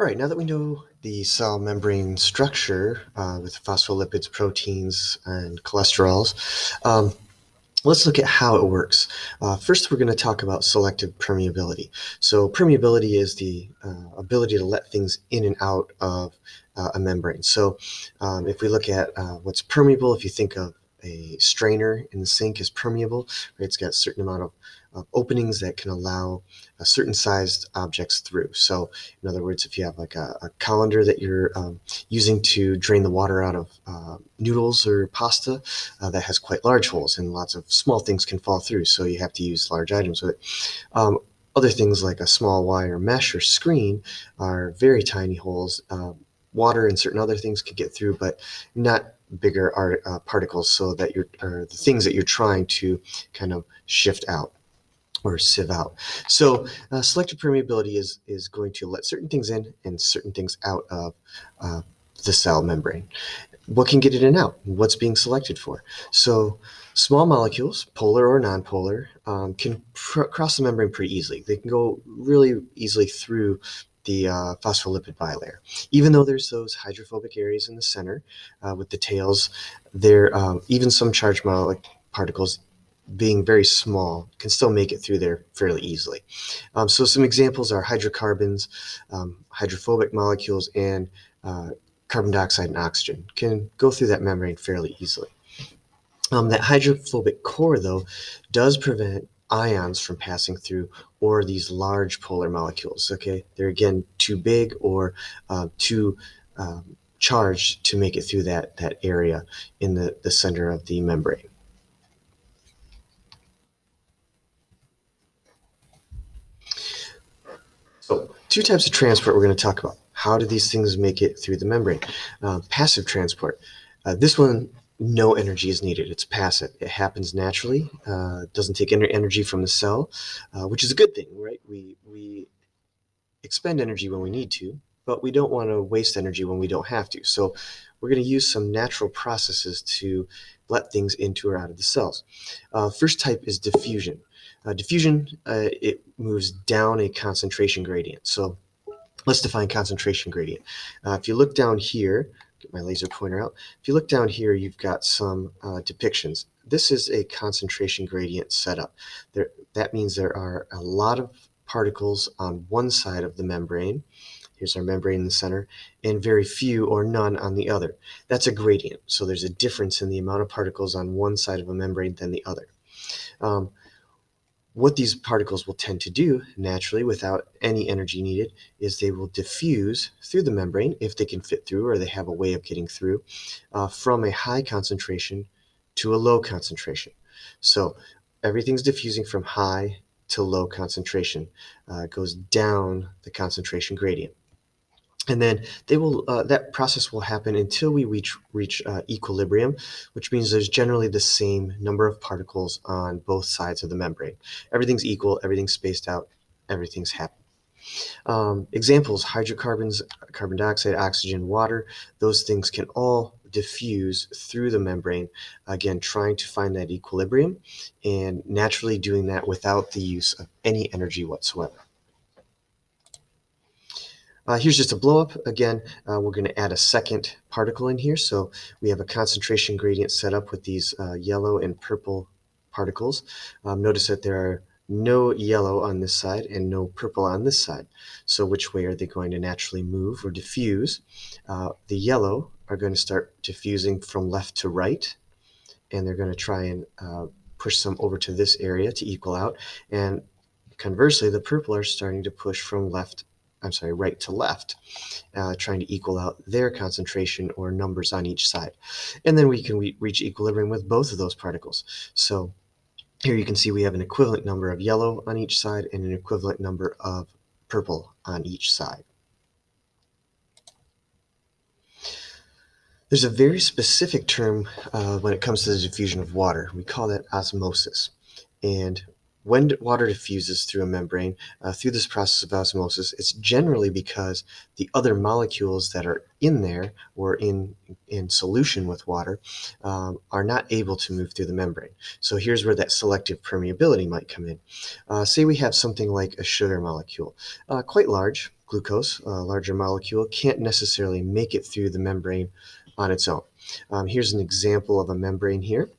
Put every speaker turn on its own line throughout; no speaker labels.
All right, now that we know the cell membrane structure with phospholipids, proteins, and cholesterols, let's look at how it works. First, we're going to talk about selective permeability. So permeability is the ability to let things in and out of a membrane. So if we look at what's permeable, if you think of a strainer in the sink is permeable, right? It's got a certain amount of openings that can allow certain sized objects through. So in other words, if you have like a colander that you're using to drain the water out of noodles or pasta, that has quite large holes and lots of small things can fall through. So you have to use large items with it. Other things like a small wire mesh or screen are very tiny holes. Water and certain other things could get through, but not bigger particles, so that the things that you're trying to kind of shift out or sieve out. So selective permeability is going to let certain things in and certain things out of uh, the cell membrane. What can get it in and out? What's being selected for? So small molecules, polar or nonpolar, can cross the membrane pretty easily. They can go really easily through the phospholipid bilayer. Even though there's those hydrophobic areas in the center with the tails, there even some charged particles being very small can still make it through there fairly easily. So some examples are hydrocarbons, hydrophobic molecules, and carbon dioxide and oxygen can go through that membrane fairly easily. That hydrophobic core, though, does prevent ions from passing through, or these large polar molecules. Okay, they're again too big or too charged to make it through that area in the center of the membrane. So, two types of transport we're going to talk about. How do these things make it through the membrane? Passive transport. This one, no energy is needed. It's passive. It happens naturally. Doesn't take energy from the cell, which is a good thing, right? We expend energy when we need to, but we don't want to waste energy when we don't have to. So we're going to use some natural processes to let things into or out of the cells. First type is diffusion. Diffusion, it moves down a concentration gradient. So let's define concentration gradient. If you look down here, get my laser pointer out. If you look down here, you've got some depictions. This is a concentration gradient setup. That means there are a lot of particles on one side of the membrane. Here's our membrane in the center, and very few or none on the other. That's a gradient. So there's a difference in the amount of particles on one side of a membrane than the other. What these particles will tend to do naturally without any energy needed is they will diffuse through the membrane if they can fit through or they have a way of getting through from a high concentration to a low concentration. So everything's diffusing from high to low concentration. It goes down the concentration gradient. And then that process will happen until we reach equilibrium, which means there's generally the same number of particles on both sides of the membrane. Everything's equal, everything's spaced out, everything's happy. Examples: hydrocarbons, carbon dioxide, oxygen, water. Those things can all diffuse through the membrane, again trying to find that equilibrium and naturally doing that without the use of any energy whatsoever. Here's just a blow up. Again, we're going to add a second particle in here. So we have a concentration gradient set up with these yellow and purple particles. Notice that there are no yellow on this side and no purple on this side. So which way are they going to naturally move or diffuse? The yellow are going to start diffusing from left to right, and they're going to try and push some over to this area to equal out. And conversely, the purple are starting to push from right to left, trying to equal out their concentration or numbers on each side. And then we can reach equilibrium with both of those particles. So here you can see we have an equivalent number of yellow on each side and an equivalent number of purple on each side. There's a very specific term when it comes to the diffusion of water. We call that osmosis. And when water diffuses through a membrane, through this process of osmosis, it's generally because the other molecules that are in there or in solution with water are not able to move through the membrane. So here's where that selective permeability might come in. Say we have something like a sugar molecule, quite large, glucose, a larger molecule, can't necessarily make it through the membrane on its own. Here's an example of a membrane here.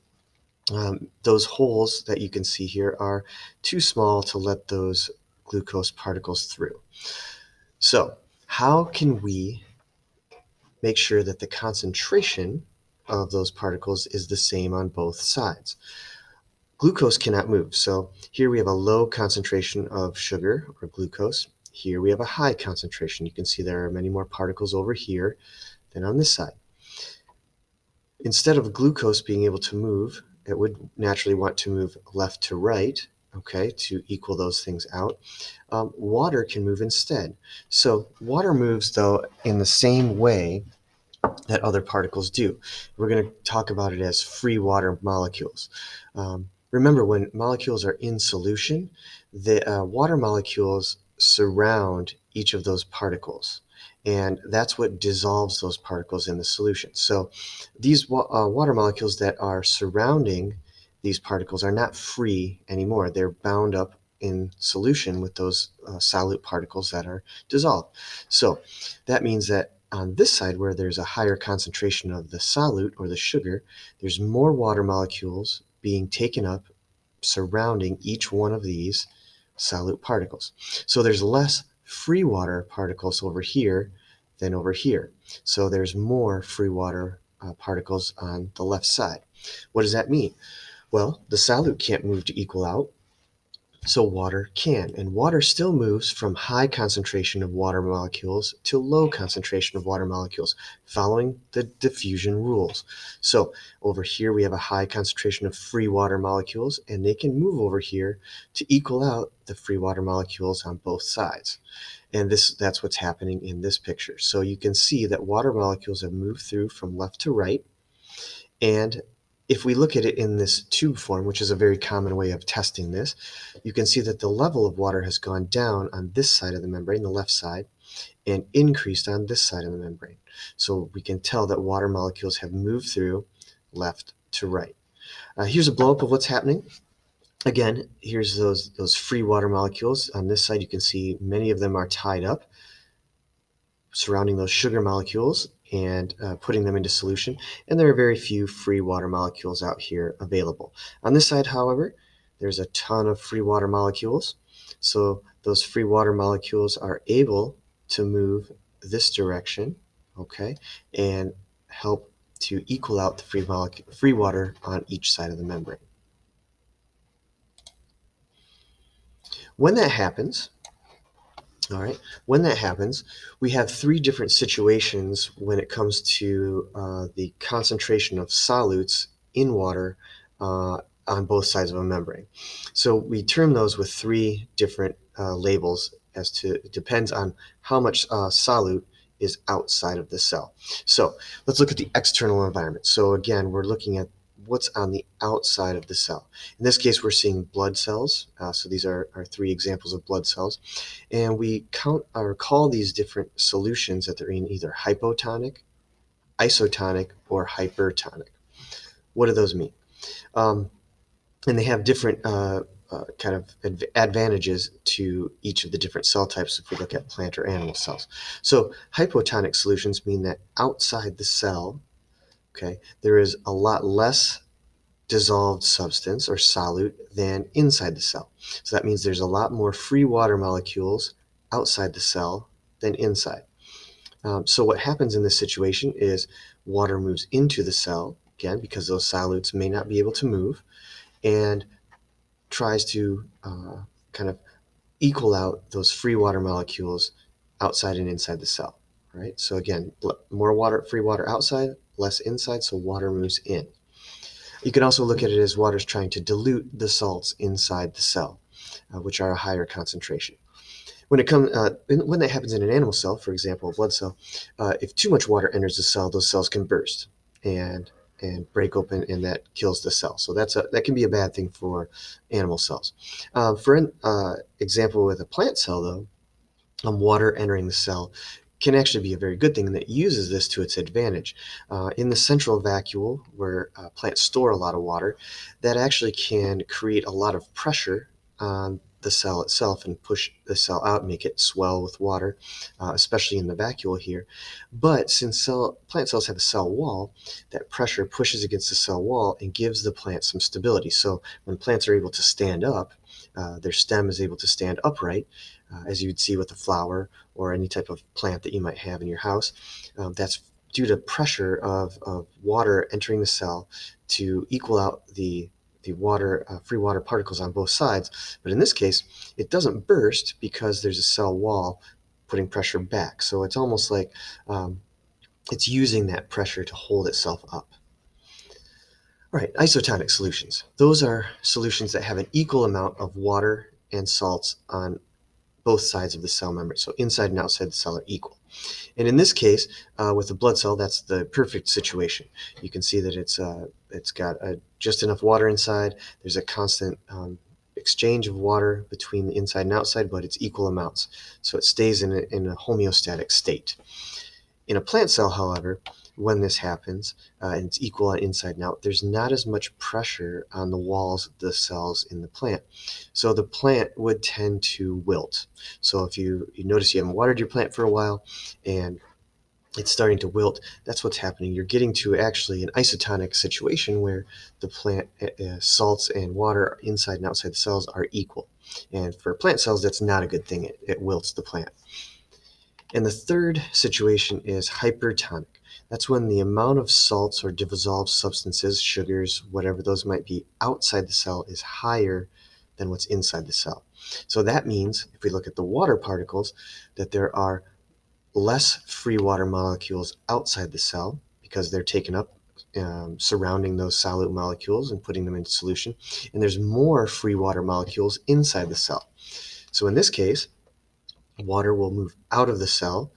Those holes that you can see here are too small to let those glucose particles through. So how can we make sure that the concentration of those particles is the same on both sides? Glucose cannot move. So here we have a low concentration of sugar or glucose. Here we have a high concentration. You can see there are many more particles over here than on this side. Instead of glucose being able to move, it would naturally want to move left to right, okay, to equal those things out. Water can move instead. So water moves, though, in the same way that other particles do. We're going to talk about it as free water molecules. Remember, when molecules are in solution, the water molecules surround each of those particles, and that's what dissolves those particles in the solution. So these water molecules that are surrounding these particles are not free anymore. They're bound up in solution with those solute particles that are dissolved. So that means that on this side, where there's a higher concentration of the solute or the sugar, there's more water molecules being taken up surrounding each one of these solute particles. So there's less free water particles over here than over here. So there's more free water particles on the left side. What does that mean? Well, the solute can't move to equal out, so water can, and water still moves from high concentration of water molecules to low concentration of water molecules, following the diffusion rules. So over here we have a high concentration of free water molecules, and they can move over here to equal out the free water molecules on both sides. And that's what's happening in this picture. So you can see that water molecules have moved through from left to right, and if we look at it in this tube form, which is a very common way of testing this, you can see that the level of water has gone down on this side of the membrane, the left side, and increased on this side of the membrane. So we can tell that water molecules have moved through left to right. Here's a blow-up of what's happening. Again, here's those free water molecules. On this side, you can see many of them are tied up, surrounding those sugar molecules and putting them into solution, and there are very few free water molecules out here available. On this side, however, there's a ton of free water molecules, so those free water molecules are able to move this direction, okay, and help to equal out the free water on each side of the membrane. When that happens, we have three different situations when it comes to the concentration of solutes in water on both sides of a membrane. So we term those with three different labels as to, it depends on how much solute is outside of the cell. So let's look at the external environment. So again, we're looking at what's on the outside of the cell. In this case, we're seeing blood cells. So these are three examples of blood cells. And we count or call these different solutions that they're in either hypotonic, isotonic, or hypertonic. What do those mean? And they have different kind of advantages to each of the different cell types if we look at plant or animal cells. So hypotonic solutions mean that outside the cell, okay, there is a lot less dissolved substance or solute than inside the cell. So that means there's a lot more free water molecules outside the cell than inside. So what happens in this situation is water moves into the cell, again, because those solutes may not be able to move, and tries to kind of equal out those free water molecules outside and inside the cell. Right? So again, more free water outside, less inside, so water moves in. You can also look at it as water's trying to dilute the salts inside the cell, which are a higher concentration. When that happens in an animal cell, for example, a blood cell, if too much water enters the cell, those cells can burst and break open, and that kills the cell. So that can be a bad thing for animal cells. For an example with a plant cell, though, water entering the cell can actually be a very good thing, and that uses this to its advantage. In the central vacuole, where plants store a lot of water, that actually can create a lot of pressure on the cell itself and push the cell out, make it swell with water, especially in the vacuole here. But since plant cells have a cell wall, that pressure pushes against the cell wall and gives the plant some stability. So when plants are able to stand up, their stem is able to stand upright, as you'd see with a flower or any type of plant that you might have in your house. That's due to pressure of water entering the cell to equal out the water, free water particles on both sides. But in this case, it doesn't burst because there's a cell wall putting pressure back. So it's almost like it's using that pressure to hold itself up. All right, isotonic solutions. Those are solutions that have an equal amount of water and salts on both sides of the cell membrane. So inside and outside the cell are equal. And in this case, with a blood cell, that's the perfect situation. You can see that it's got just enough water inside. There's a constant exchange of water between the inside and outside, but it's equal amounts. So it stays in a homeostatic state. In a plant cell, however, when this happens, and it's equal on inside and out, there's not as much pressure on the walls of the cells in the plant. So the plant would tend to wilt. So if you notice you haven't watered your plant for a while and it's starting to wilt, that's what's happening. You're getting to actually an isotonic situation where the plant salts and water inside and outside the cells are equal. And for plant cells, that's not a good thing. It wilts the plant. And the third situation is hypertonic. That's when the amount of salts or dissolved substances, sugars, whatever those might be, outside the cell is higher than what's inside the cell. So that means, if we look at the water particles, that there are less free water molecules outside the cell because they're taken up surrounding those solute molecules and putting them into solution. And there's more free water molecules inside the cell. So in this case, water will move out of the cell,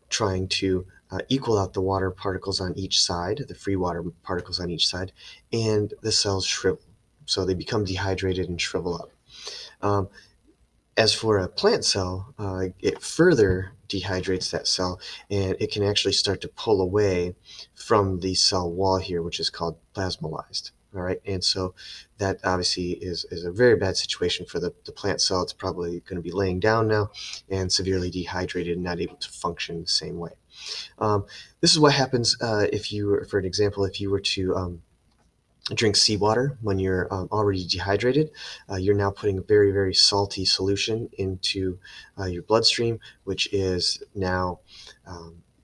trying to equal out the water particles on each side, the free water particles on each side, and the cells shrivel. So they become dehydrated and shrivel up. As for a plant cell, it further dehydrates that cell, and it can actually start to pull away from the cell wall here, which is called plasmolyzed. All right, and so that obviously is a very bad situation for the plant cell. It's probably going to be laying down now and severely dehydrated and not able to function the same way. This is what happens if you were, for an example, if you were to drink seawater when you're already dehydrated. You're now putting a very, very salty solution into your bloodstream, which is now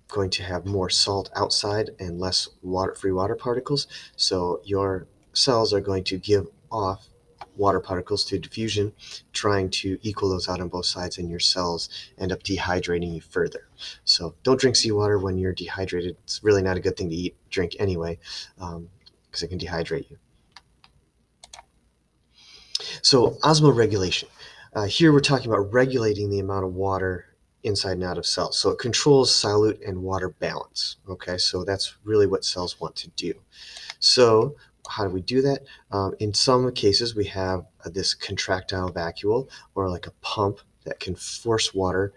going to have more salt outside and less free water particles. So your cells are going to give off water particles through diffusion, trying to equal those out on both sides, and your cells end up dehydrating you further. So don't drink seawater when you're dehydrated. It's really not a good thing to drink anyway, because it can dehydrate you. So osmoregulation. Here we're talking about regulating the amount of water inside and out of cells. So it controls solute and water balance. Okay, so that's really what cells want to do. So how do we do that? In some cases, we have this contractile vacuole, or like a pump that can force water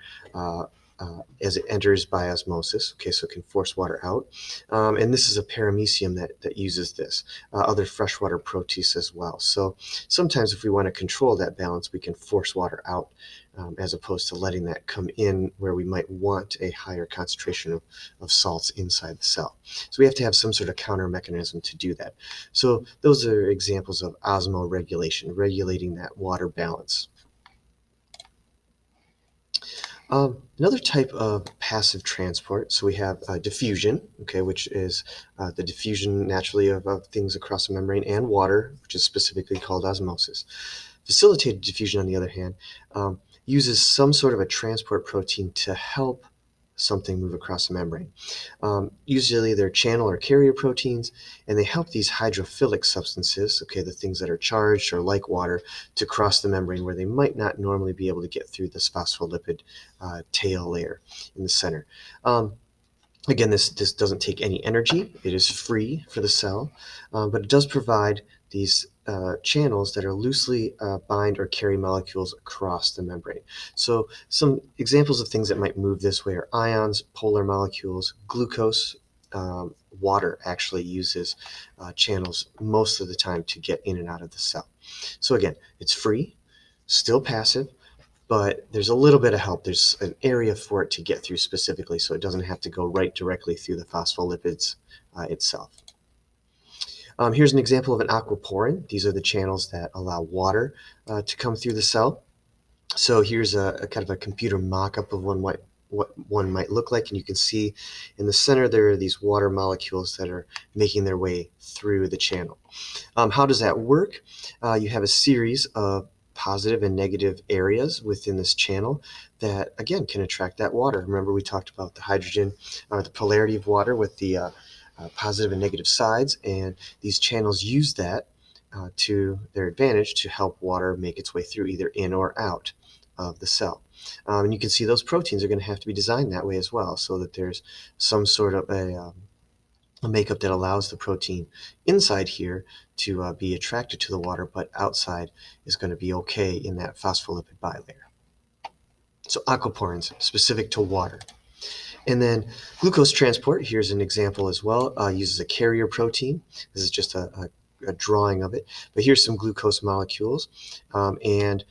as it enters by osmosis. Okay, so it can force water out. And this is a paramecium that uses this. Other freshwater protists as well. So sometimes if we want to control that balance, we can force water out as opposed to letting that come in where we might want a higher concentration of salts inside the cell. So we have to have some sort of counter mechanism to do that. So those are examples of osmoregulation, regulating that water balance. Another type of passive transport, so we have diffusion, okay, which is the diffusion naturally of things across the membrane, and water, which is specifically called osmosis. Facilitated diffusion, on the other hand, uses some sort of a transport protein to help something move across the membrane. Usually they're channel or carrier proteins, and they help these hydrophilic substances, okay, the things that are charged or like water, to cross the membrane where they might not normally be able to get through this phospholipid tail layer in the center. Again, this doesn't take any energy. It is free for the cell, but it does provide these channels that are loosely bind or carry molecules across the membrane. So some examples of things that might move this way are ions, polar molecules, glucose. Water actually uses channels most of the time to get in and out of the cell. So again, it's free. Still passive, but there's a little bit of help. There's an area for it to get through specifically, so it doesn't have to go right directly through the phospholipids itself. Here's an example of an aquaporin. These are the channels that allow water to come through the cell. So here's a kind of a computer mock-up of what one might look like, and you can see in the center there are these water molecules that are making their way through the channel. How does that work? You have a series of positive and negative areas within this channel that, again, can attract that water. Remember, we talked about the hydrogen, or the polarity of water with the positive and negative sides, and these channels use that to their advantage to help water make its way through either in or out of the cell. And you can see those proteins are going to have to be designed that way as well, so that there's some sort of a makeup that allows the protein inside here to be attracted to the water, but outside is going to be okay in that phospholipid bilayer. So aquaporins, specific to water. And then glucose transport, here's an example as well, uses a carrier protein. This is just a drawing of it, but here's some glucose molecules. And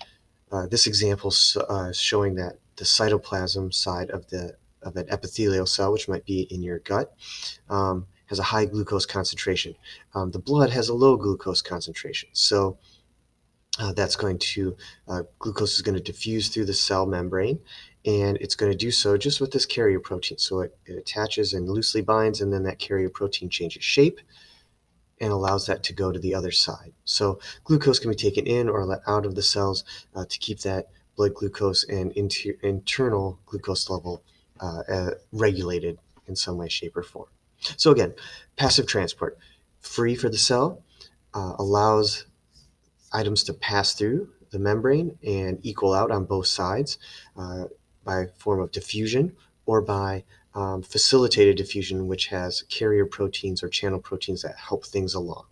this example is showing that the cytoplasm side of an epithelial cell, which might be in your gut, has a high glucose concentration. The blood has a low glucose concentration. So that's going to, glucose is going to diffuse through the cell membrane, and it's going to do so just with this carrier protein. So it attaches and loosely binds, and then that carrier protein changes shape and allows that to go to the other side. So glucose can be taken in or let out of the cells to keep that blood glucose and internal glucose level regulated in some way, shape, or form. So again, passive transport, free for the cell, allows items to pass through the membrane and equal out on both sides by form of diffusion or by facilitated diffusion, which has carrier proteins or channel proteins that help things along.